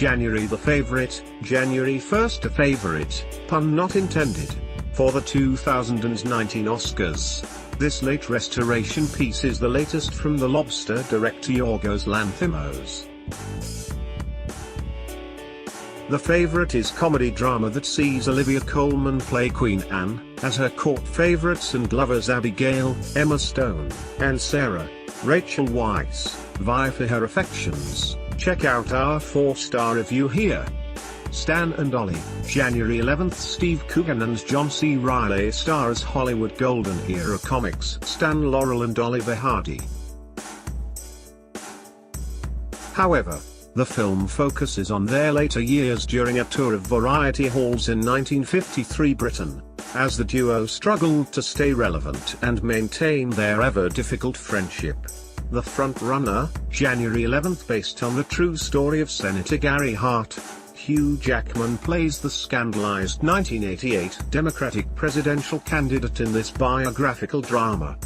January the Favourite, January 1st a favourite, pun not intended, for the 2019 Oscars. This late restoration piece is the latest from the Lobster director Yorgos Lanthimos. The Favourite is comedy drama that sees Olivia Colman play Queen Anne, as her court favourites and lovers Abigail, Emma Stone, and Sarah, Rachel Weisz, vie for her affections. Check out our 4-star review here. Stan and Ollie, January 11th. Steve Coogan and John C. Reilly star as Hollywood Golden Era comics Stan Laurel and Oliver Hardy. However, the film focuses on their later years during a tour of variety halls in 1953 Britain, as the duo struggled to stay relevant and maintain their ever-difficult friendship. The Frontrunner, January 11th. Based on the true story of Senator Gary Hart, Hugh Jackman plays the scandalized 1988 Democratic presidential candidate in this biographical drama.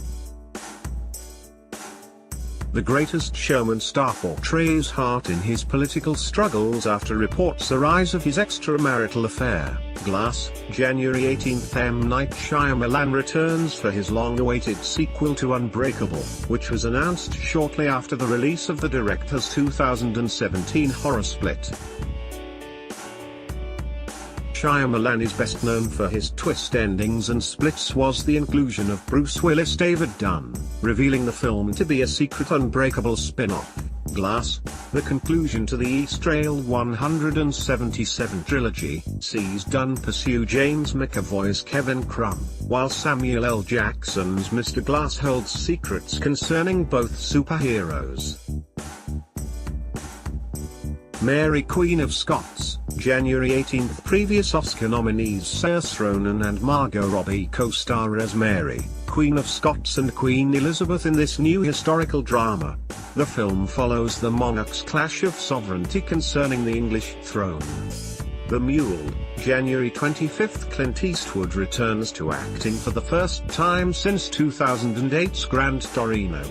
The Greatest Showman star portrays Hart in his political struggles after reports arise of his extramarital affair. Glass, January 18th. M. Night Shyamalan returns for his long-awaited sequel to Unbreakable, which was announced shortly after the release of the director's 2017 horror Split. Shyamalan is best known for his twist endings, and Splits was the inclusion of Bruce Willis' David Dunn, revealing the film to be a secret Unbreakable spin-off. Glass, the conclusion to the Eastrail 177 trilogy, sees Dunn pursue James McAvoy's Kevin Crumb, while Samuel L. Jackson's Mr. Glass holds secrets concerning both superheroes. Mary Queen of Scots, January 18th. Previous Oscar nominees Saoirse Ronan and Margot Robbie co-star as Mary, Queen of Scots and Queen Elizabeth in this new historical drama. The film follows the monarchs' clash of sovereignty concerning the English throne. The Mule, January 25th. Clint Eastwood returns to acting for the first time since 2008's Gran Torino.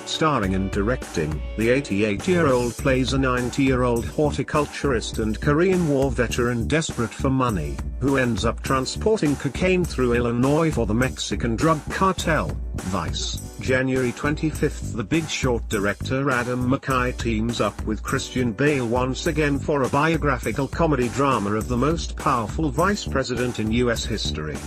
Starring and directing, the 88-year-old plays a 90-year-old horticulturist and Korean War veteran desperate for money, who ends up transporting cocaine through Illinois for the Mexican drug cartel. Vice, January 25th. The Big Short director Adam McKay teams up with Christian Bale once again for a biographical comedy drama of the most powerful vice president in U.S. history.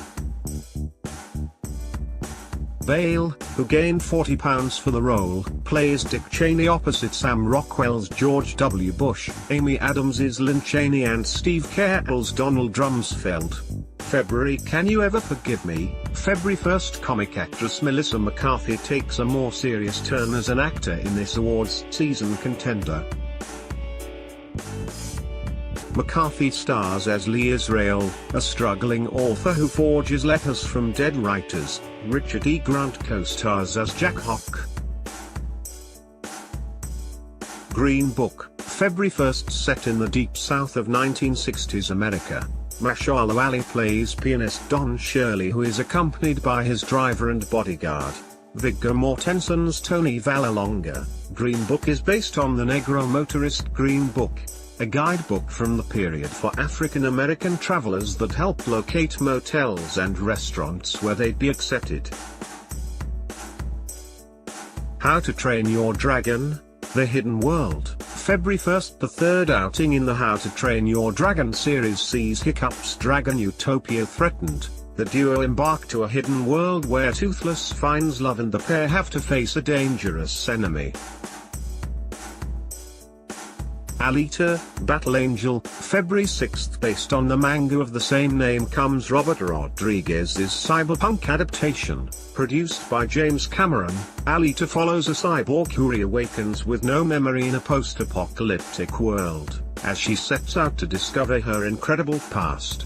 Bale, who gained 40 pounds for the role, plays Dick Cheney opposite Sam Rockwell's George W. Bush, Amy Adams's Lynn Cheney and Steve Carell's Donald Rumsfeld. February. Can You Ever Forgive Me? February 1st. Comic actress Melissa McCarthy takes a more serious turn as an actor in this awards season contender. McCarthy stars as Lee Israel, a struggling author who forges letters from dead writers. Richard E. Grant co-stars as Jack Hawk. Green Book, February 1st. Set in the deep south of 1960s America, Mahershala Ali plays pianist Don Shirley, who is accompanied by his driver and bodyguard, Viggo Mortensen's Tony Vallelonga. Green Book is based on the Negro motorist Green Book, a guidebook from the period for African American travelers that helped locate motels and restaurants where they'd be accepted. How to Train Your Dragon: The Hidden World, February 1st. The third outing in the How to Train Your Dragon series sees Hiccup's dragon Utopia threatened. The duo embark to a hidden world where Toothless finds love and the pair have to face a dangerous enemy. Alita: Battle Angel, February 6th. Based on the manga of the same name comes Robert Rodriguez's cyberpunk adaptation, produced by James Cameron. Alita follows a cyborg who reawakens with no memory in a post-apocalyptic world, as she sets out to discover her incredible past.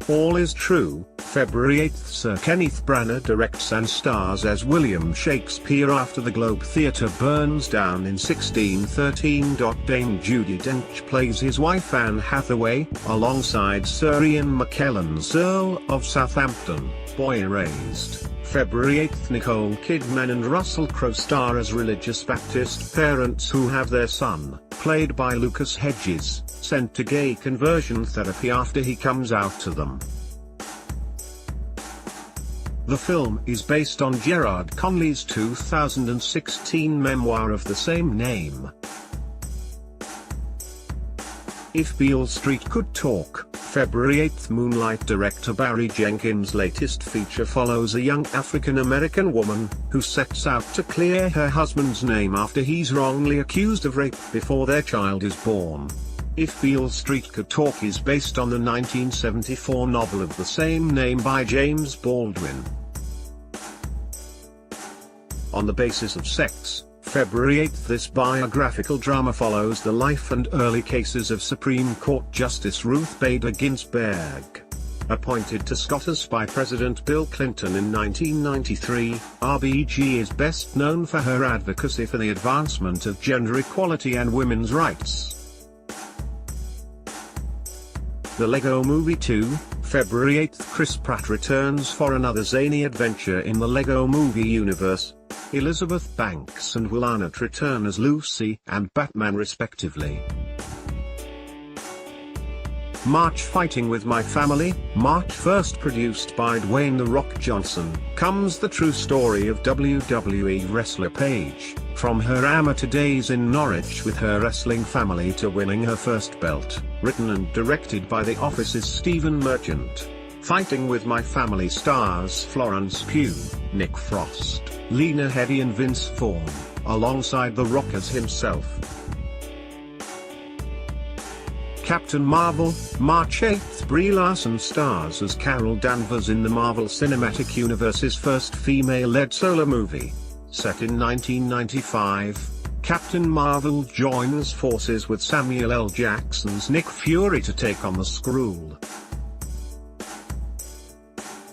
All Is True, February 8th. Sir Kenneth Branagh directs and stars as William Shakespeare after the Globe Theatre burns down in 1613. Dame Judi Dench plays his wife Anne Hathaway, alongside Sir Ian McKellen's Earl of Southampton, Boy Erased, February 8, Nicole Kidman and Russell Crowe star as religious Baptist parents who have their son, played by Lucas Hedges, sent to gay conversion therapy after he comes out to them. The film is based on Gerard Conley's 2016 memoir of the same name. If Beale Street Could Talk, February 8, Moonlight director Barry Jenkins' latest feature follows a young African-American woman who sets out to clear her husband's name after he's wrongly accused of rape before their child is born. If Beale Street Could Talk is based on the 1974 novel of the same name by James Baldwin. On the Basis of Sex, February 8, this biographical drama follows the life and early cases of Supreme Court Justice Ruth Bader Ginsburg. Appointed to SCOTUS by President Bill Clinton in 1993, RBG is best known for her advocacy for the advancement of gender equality and women's rights. The Lego Movie 2, February 8, Chris Pratt returns for another zany adventure in the Lego Movie universe. Elizabeth Banks and Will Arnett return as Lucy and Batman respectively. March Fighting with My Family, March 1st produced by Dwayne "The Rock" Johnson, comes the true story of WWE wrestler Paige, from her amateur days in Norwich with her wrestling family to winning her first belt, written and directed by The Office's Stephen Merchant. Fighting with My Family stars Florence Pugh, Nick Frost, Lena Headey and Vince Vaughn, alongside The Rock as himself. Captain Marvel, March 8, Brie Larson stars as Carol Danvers in the Marvel Cinematic Universe's first female-led solo movie. Set in 1995, Captain Marvel joins forces with Samuel L. Jackson's Nick Fury to take on the Skrull.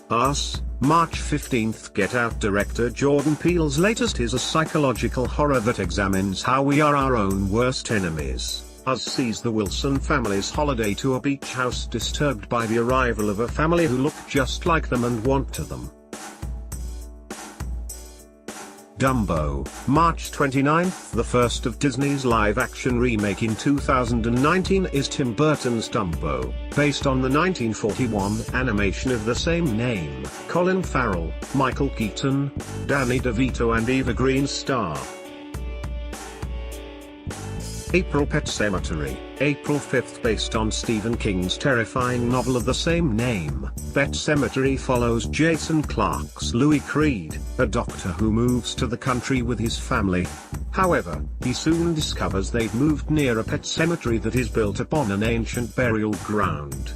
Us, March 15, Get Out director Jordan Peele's latest is a psychological horror that examines how we are our own worst enemies. Us sees the Wilson family's holiday to a beach house disturbed by the arrival of a family who look just like them and want to them. Dumbo, March 29, the first of Disney's live-action remake in 2019 is Tim Burton's Dumbo, based on the 1941 animation of the same name. Colin Farrell, Michael Keaton, Danny DeVito and Eva Green star. April Pet Sematary, April 5th based on Stephen King's terrifying novel of the same name. Pet Sematary follows Jason Clarke's Louis Creed, a doctor who moves to the country with his family. However, he soon discovers they've moved near a pet cemetery that is built upon an ancient burial ground.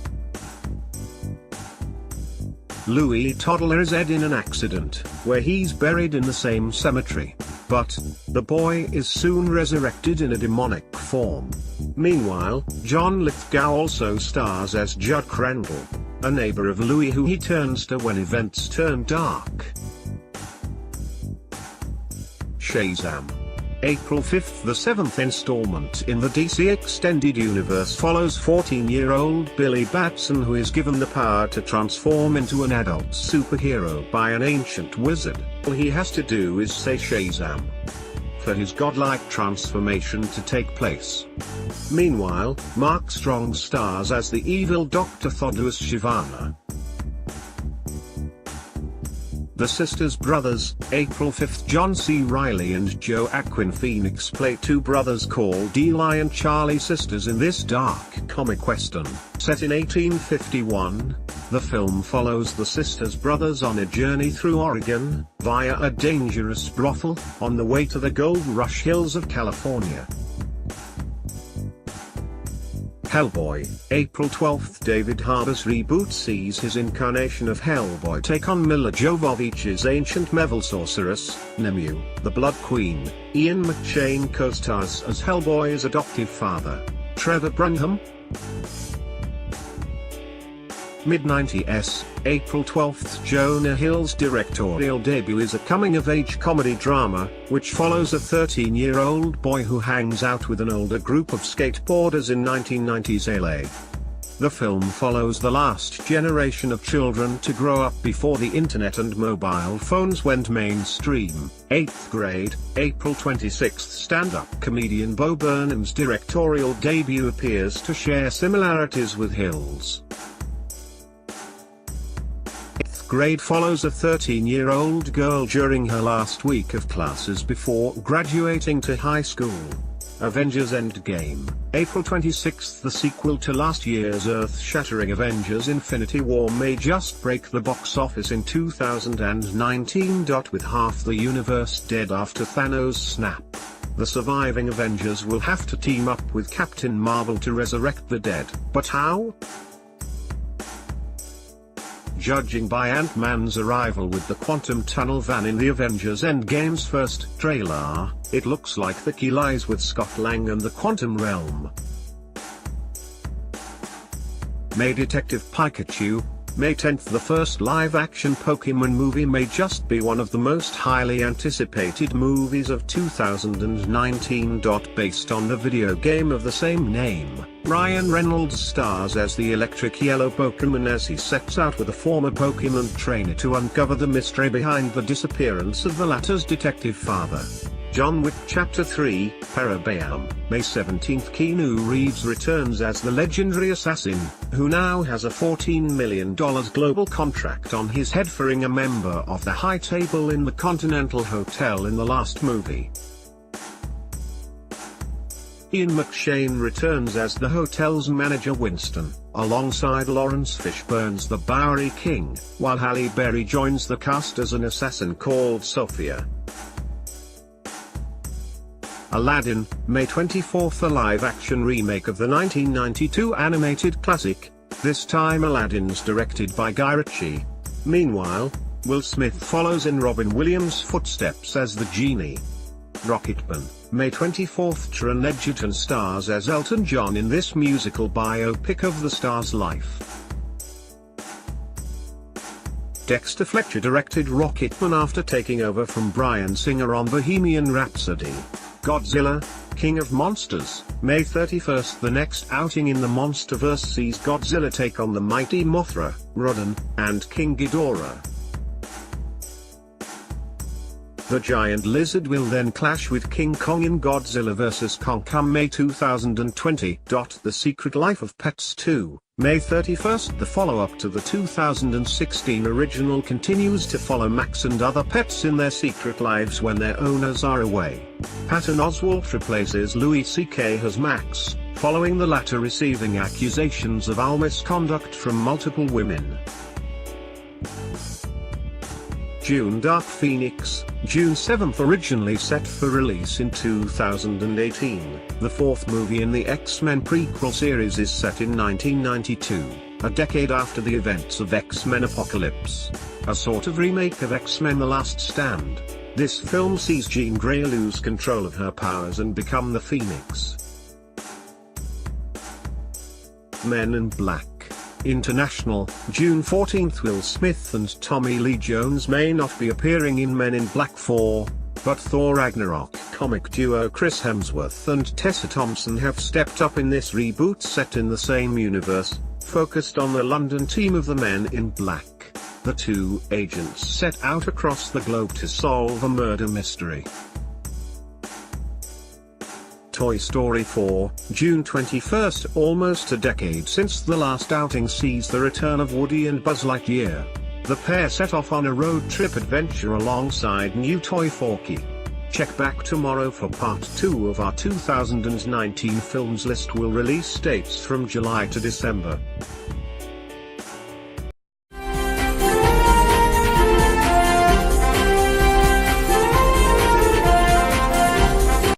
Louis toddler is dead in an accident, where he's buried in the same cemetery. But, the boy is soon resurrected in a demonic form. Meanwhile, John Lithgow also stars as Judd Crandall, a neighbor of Louis who he turns to when events turn dark. Shazam! April 5th, the seventh installment in the DC Extended Universe follows 14-year-old Billy Batson, who is given the power to transform into an adult superhero by an ancient wizard. All he has to do is say Shazam for his godlike transformation to take place. Meanwhile, Mark Strong stars as the evil Dr. Thaddeus Shivana. The Sisters Brothers, April 5th. John C. Reilly and Joaquin Phoenix play two brothers called Eli and Charlie Sisters in this dark comic western. Set in 1851, the film follows the Sisters Brothers on a journey through Oregon, via a dangerous brothel, on the way to the Gold Rush Hills of California. Hellboy, April 12th. David Harbour's reboot sees his incarnation of Hellboy take on Milla Jovovich's ancient Medieval sorceress, Nemu, the Blood Queen. Ian McShane co-stars as Hellboy's adoptive father, Trevor Brunham. Mid-90s, April 12th. Jonah Hill's directorial debut is a coming-of-age comedy drama, which follows a 13-year-old boy who hangs out with an older group of skateboarders in 1990s LA. The film follows the last generation of children to grow up before the internet and mobile phones went mainstream. 8th grade, April 26. Stand-up comedian Bo Burnham's directorial debut appears to share similarities with Hill's. 8th grade follows a 13-year-old girl during her last week of classes before graduating to high school. Avengers Endgame, April 26. The sequel to last year's earth-shattering Avengers Infinity War may just break the box office in 2019. With half the universe dead after Thanos' snap, the surviving Avengers will have to team up with Captain Marvel to resurrect the dead. But how? Judging by Ant-Man's arrival with the quantum tunnel van in the Avengers Endgame's first trailer, it looks like the key lies with Scott Lang and the quantum realm. May Detective Pikachu, May 10th. The first live-action Pokémon movie may just be one of the most highly anticipated movies of 2019. Based on the video game of the same name, Ryan Reynolds stars as the electric yellow Pokémon as he sets out with a former Pokémon trainer to uncover the mystery behind the disappearance of the latter's detective father. John Wick Chapter 3, Parabayam, May 17th. Keanu Reeves returns as the legendary assassin, who now has a $14 million global contract on his head for being a member of the high table in the Continental Hotel in the last movie. Ian McShane returns as the hotel's manager Winston, alongside Lawrence Fishburne's the Bowery King, while Halle Berry joins the cast as an assassin called Sophia. Aladdin, May 24th. A live-action remake of the 1992 animated classic, this time Aladdin's directed by Guy Ritchie. Meanwhile, Will Smith follows in Robin Williams' footsteps as the genie. Rocketman, May 24th. Taron Egerton stars as Elton John in this musical biopic of the star's life. Dexter Fletcher directed Rocketman after taking over from Bryan Singer on Bohemian Rhapsody. Godzilla, King of Monsters, May 31st. The next outing in the Monsterverse sees Godzilla take on the mighty Mothra, Rodan, and King Ghidorah. The giant lizard will then clash with King Kong in Godzilla vs. Kong. Come May 2020. The Secret Life of Pets 2, May 31st. The follow-up to the 2016 original continues to follow Max and other pets in their secret lives when their owners are away. Patton Oswalt replaces Louis C.K. as Max, following the latter receiving accusations of misconduct from multiple women. Dune: Dark Phoenix, June 7th. Originally set for release in 2018, the fourth movie in the X-Men prequel series is set in 1992, a decade after the events of X-Men Apocalypse. A sort of remake of X-Men: The Last Stand, this film sees Jean Grey lose control of her powers and become the Phoenix. Men in Black International, June 14th. Will Smith and Tommy Lee Jones may not be appearing in Men in Black 4, but Thor Ragnarok comic duo Chris Hemsworth and Tessa Thompson have stepped up in this reboot set in the same universe, focused on the London team of the Men in Black. The two agents set out across the globe to solve a murder mystery. Toy Story 4, June 21st. Almost a decade since the last outing sees the return of Woody and Buzz Lightyear. The pair set off on a road trip adventure alongside new toy Forky. Check back tomorrow for part 2 of our 2019 films list. Will release dates from July to December.